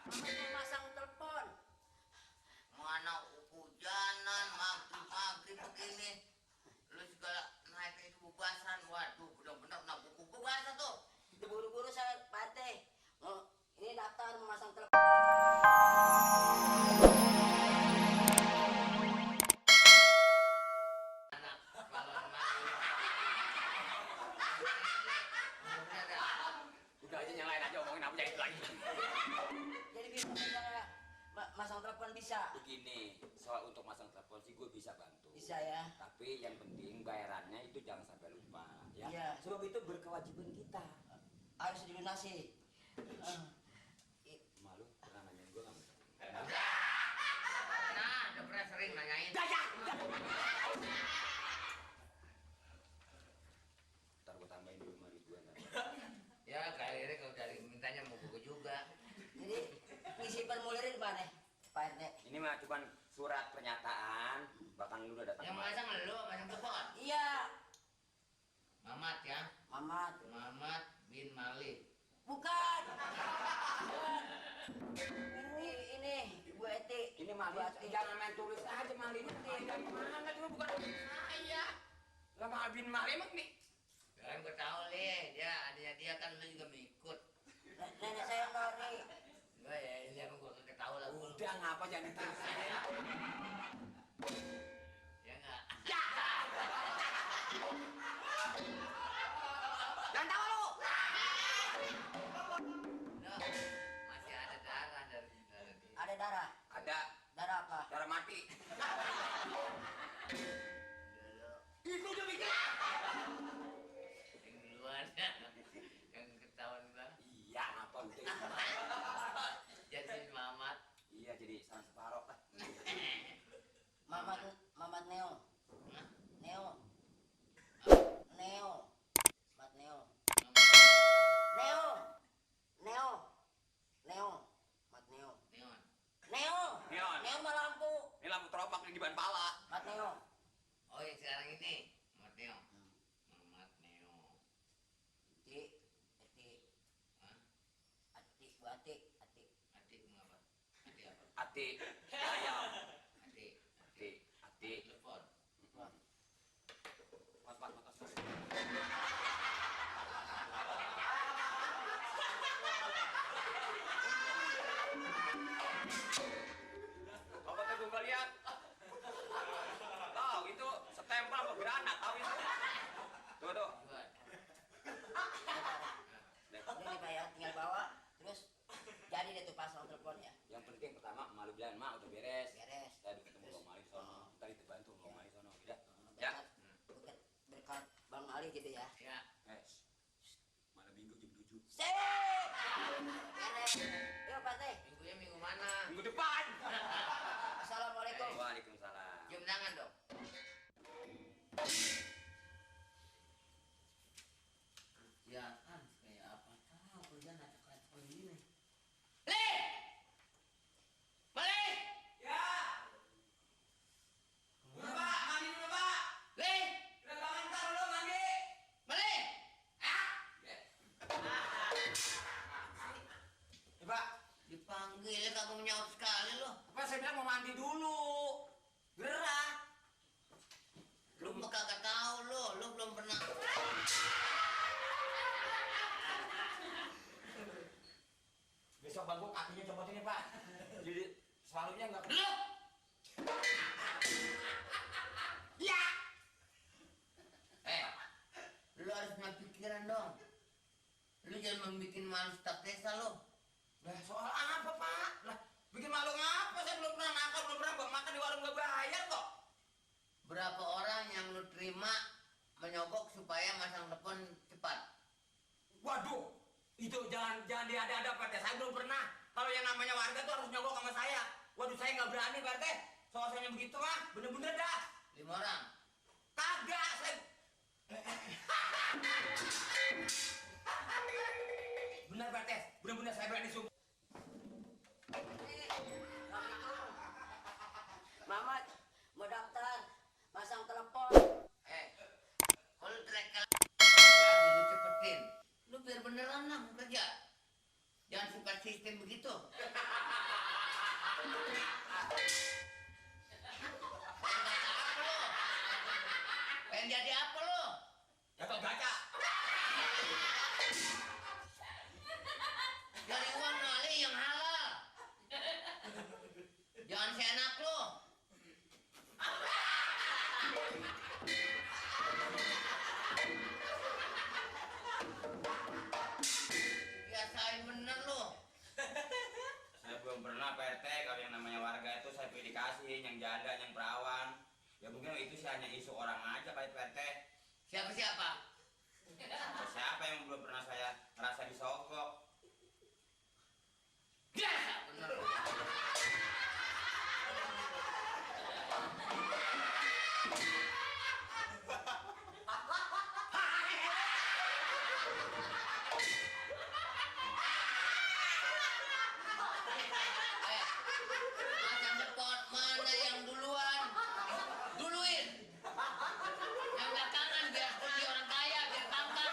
Mamat mau masang telepon. Mana hujanan, maghrib begini. Lu segala naik itu bubasan. Waduh, bener-bener nak buku basah tuh. Itu buru-buru saya Pak RT. Ini daftar memasang telepon. Udah aja nyalain aja omongin apa itu lagi. Jadi bisa saya masang telepon bisa. Begini, soal untuk masang telepon sih gue bisa bantu. Bisa ya. Tapi yang penting bayarannya itu jangan sampai lupa, ya. Iya. Sebab itu berkewajiban kita. Harus dilunasi. Malu pernah nanyain gue nggak? Nah, udah pernah sering nanyain. Ntar gue tambahin 5.000-an. Ya, kali ini kalau dari mintanya mau buku juga. Jadi ngisi formulirnya di mana, Pak RT? Ini mah cuman surat pernyataan, bahkan lu udah datang. Yang masang lu, masang telepon. Iya, Mamat ya. Mamat. Mamat bin Malik. Bukan. Ini Bu Eti. Ini Mali, jangan main tulis aja Mali ini. Dari mana tuh bukan saya? Lah Mali bin Mali emang nih. Kan gue tahu nih, dia adanya dia kan lu juga mau ikut. Nenek saya Nori. Gue ya, ini emang gue kagak tahu lah. Udah ngapa jangan diterusin. Ya enggak. Jangan tahu lu. Loh, masih ada darah dari dia. Ada darah. Ada Darah apa? darah mati. Dulu Itu udah bikin. yang duluan ya, yang ketahuan bang. Iya, ngapa udah. Jadi Mamat. Iya, jadi sang separoh lah. Mamat Neo. Hah? Neo. Neo. Mat Neo. Neo. Neo. Neo. Mat Neo. Neon. Neo. Neon. Neo mah lampu. Ini lampu teropak di ban pala. Mat Neo. Oh yang sekarang ini Mamat Neo. Mamat Neo. Ati. Ati. Hah? Ati. Bu Ati. Ati. Adik mengapa? Adik apa? Ati. Ayam. Adik. Ati. Ati. Telepon. Pas. Apa tuh gue lihat? Tahu itu stempel apa granat tahu itu? Tuh. Dua. Udah nih Pak ya, tinggal bawa. Terus jadi deh tuh pasang teleponnya. Yang penting pertama malu bilang mak udah beres. Beres. Tadi ketemu Bang Mali di sono. Tadi dibantu Bang Mali di sono. Ya. Ya. Berkat Bang Ali gitu ya. Ya. Malam minggu jam 7. Sip. Beres. Yuk Pak Teh. Minggunya minggu mana? Minggu depan. Assalamualaikum. Waalaikumsalam. Cium tangan dong. Ya kan kayak apa tahu kerjaan acak-acak begini. Le! Balik! Ya. Udah Pak, mandi dulu Pak. Le! Udah bangun ntar dulu mandi. Balik! Ah! Ya Pak, Dipanggil kagak menyaut sekali lo. apa saya bilang mau mandi dulu. Gerak. Lu mah kagak tahu lo belum pernah. Besok bang gua kakinya copot ini Pak. Jadi selalunya nggak. Lu! Ya. Lu harus punya pikiran dong. Lu jangan membuat malu staf desa lo. Lah soal apa Pak? Lah bikin malu ngapa? Saya belum pernah nakal, belum pernah gua makan di warung nggak bayar kok. Berapa orang yang lu terima menyogok supaya masang telepon cepat? Waduh, itu jangan diada-ada Pak RT. Saya belum pernah. Kalau yang namanya warga tuh harus nyogok sama saya. Waduh, saya nggak berani Pak RT. Soalnya begitu mah, bener-bener dah. 5 orang. Kagak, saya. Bener Pak RT, bener-bener saya berani sungguh. Mamat mau daftar pasang telepon. Kalau trek ya, lu cepetin. Lu biar beneran lah kerja. Jangan suka bukan sistem begitu. Pengen jadi apa lo? Gatot kaca. Dari uang nali yang halal. Jangan seenak lo. Biasain bener lo. Saya belum pernah Pak RT, kalau yang namanya warga itu saya pilih dikasih, yang janda, yang perawan. Ya mungkin itu sih hanya isu orang aja Pak RT. Siapa-siapa? Siapa yang belum pernah saya ngerasa disogok? Biasa bener. Macam depot mana yang duluan? Duluin. Yang belakangan biar seperti orang kaya, biar pangkat.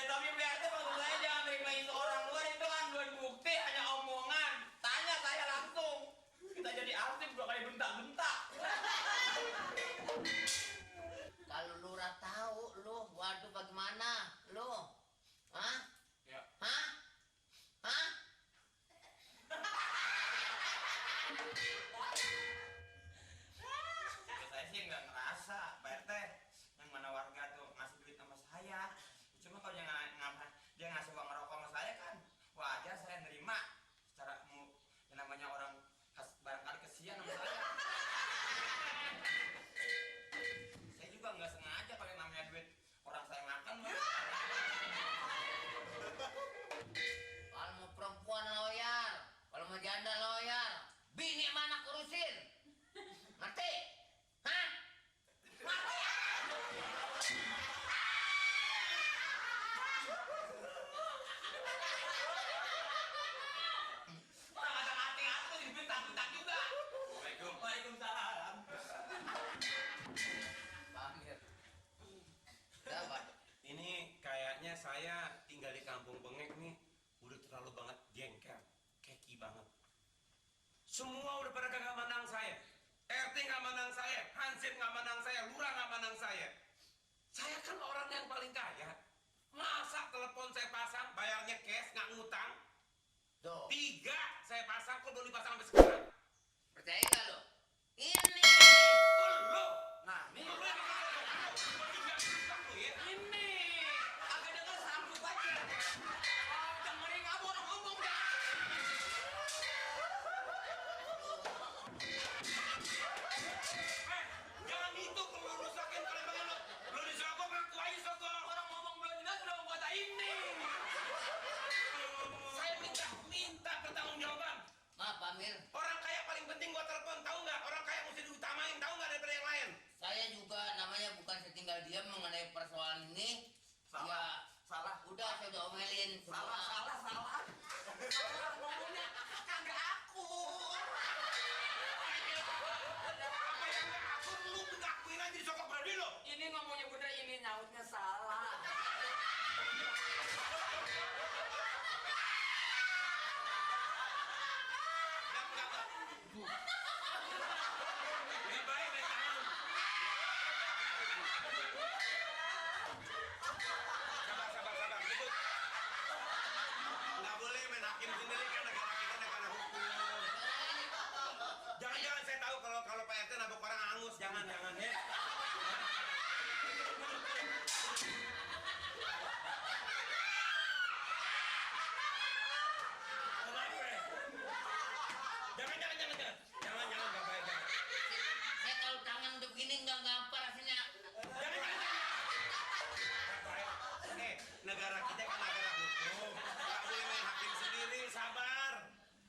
Tapi Pak RT maksud saya jangan terima isu orang luar, itu kan belum bukti, hanya omongan. Tanya saya langsung. Kita jadi artis dua kali bentak-bentak. Kalau lurah tahu lu, waduh bagaimana lu? Hah? Ya. Hah? Hah? Saya sih nggak ngerasa Pak RT yang mana warga tuh ngasih duit sama saya. Cuma kalau dia ngasih uang rokok sama saya kan wajar saya nerima secara yang namanya orang barangkali kesian sama saya. Saya juga nggak sengaja kalau yang namanya duit orang saya makan. Kalau mau perempuan loyal, kalau mau janda loyal, bini mana kurusin? Ngerti? Hah? Ngerti? Orang ada hati-hati tuh dibentak-bentak juga. Waalaikumsalam. Pamir. Dapat. Ini kayaknya saya tinggal di kampung Bengek nih udah terlalu banget jengkel, keki banget. Semua udah pada kagak mandang saya. RT nggak mandang saya, Hansip nggak mandang saya, Lurah nggak mandang saya. Saya kan orang yang paling kaya. Masa telepon saya pasang, bayarnya cash, nggak ngutang? Tuh, 3 saya pasang, kok belum dipasang sampai sekarang? percaya gak lo? Ini. Oh, lo? Nah, ini Lo yang ya? ini agak dengar sanggup aja. Oh, dengerin kamu orang ngomong dah. Jangan gitu kalau lu rusakin kalian lo. Lo disogok, ngaku aja sogok. Orang ngomong belum jelas udah mau kata ini. Saya minta pertanggungjawaban. Maaf Pamir, Orang kaya paling penting gua telepon, tahu nggak? Orang kaya mesti diutamain, tahu nggak daripada yang lain? saya juga namanya bukan setinggal diam mengenai persoalan ini. Salah. Ya, Salah. udah saya udah omelin semua. Salah. Orang ngomongnya kagak aku. Apa yang nggak aku lu ngakuin aja disogok berarti lo. Ini ngomongnya bener, ini nyautnya salah. Enggak. Lebih baik naik tangan. Sabar. Gitu. Nggak boleh main hakim sendiri kan, negara kita negara hukum. Jangan saya tahu kalau Pak RT nabok orang angus, jangan ya. Kenapa? Jangan, nggak baik, jangan. Saya kalau tangan udah begini nggak gampang rasanya. Jangan. Nggak baik. Negara kita kan negara hukum. Nggak boleh main hakim sendiri, sabar.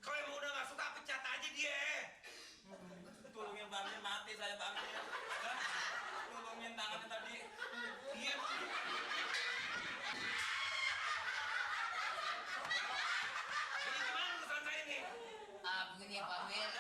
Kalau emang udah nggak suka, pecat aja dia. Tolongin Bangin, mati saya Bangin. Tolongin tangannya tadi. Iya. Jadi gimana urusan saya ini? Begini ya Pamir,